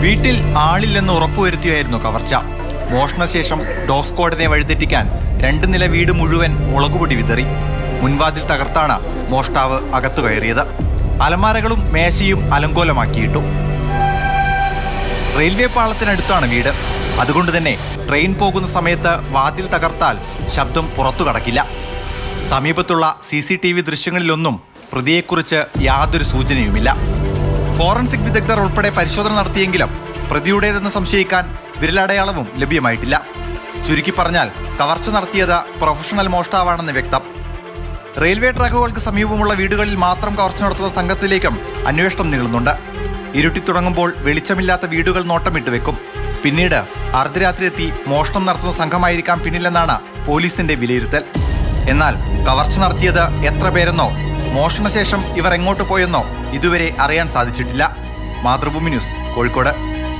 വീട്ടിൽ ആളില്ലെന്ന് ഉറപ്പുവരുത്തിയായിരുന്നു കവർച്ച. മോഷണശേഷം ഡോഗ് സ്ക്വാഡിനെ വഴിതെറ്റിക്കാൻ 2 നില വീട് മുഴുവൻ മുളകുപൊടി വിതറി. മുൻവാതിൽ തകർത്താണ് മോഷ്ടാവ് അകത്തു കയറിയത്. അലമാരകളും മേശയും അലങ്കോലമാക്കിയിട്ടു. റെയിൽവേ പാളത്തിനടുത്താണ് വീട്. അതുകൊണ്ട് തന്നെ ട്രെയിൻ പോകുന്ന സമയത്ത് വാതിൽ തകർത്താൽ ശബ്ദം പുറത്തു കടക്കില്ല. സമീപത്തുള്ള CCTV ദൃശ്യങ്ങളിലൊന്നും പ്രതിയെക്കുറിച്ച് യാതൊരു സൂചനയുമില്ല. ഫോറൻസിക് വിദഗ്ധർ ഉൾപ്പെടെ പരിശോധന നടത്തിയെങ്കിലും പ്രതിയുടേതെന്ന് സംശയിക്കാൻ വിരലടയാളവും ലഭ്യമായിട്ടില്ല. ചുരുക്കി പറഞ്ഞാൽ കവർച്ച നടത്തിയത് പ്രൊഫഷണൽ മോഷ്ടാവാണെന്ന് വ്യക്തം. റെയിൽവേ ട്രാക്കുകൾക്ക് സമീപമുള്ള വീടുകളിൽ മാത്രം കവർച്ച നടത്തുന്ന സംഘത്തിലേക്കും അന്വേഷണം നീളുന്നുണ്ട്. ഇരുട്ടി തുടങ്ങുമ്പോൾ വെളിച്ചമില്ലാത്ത വീടുകൾ നോട്ടമിട്ട് വെക്കും. പിന്നീട് അർദ്ധരാത്രി എത്തി മോഷണം നടത്തുന്ന സംഘമായിരിക്കാം പിന്നിലെന്നാണ് പോലീസിന്റെ വിലയിരുത്തൽ. എന്നാൽ കവർച്ച നടത്തിയത് എത്ര പേരെന്നോ മോഷണശേഷം ഇവർ എങ്ങോട്ട് പോയെന്നോ ഇതുവരെ അറിയാൻ സാധിച്ചിട്ടില്ല. മാതൃഭൂമി ന്യൂസ്, കോഴിക്കോട്.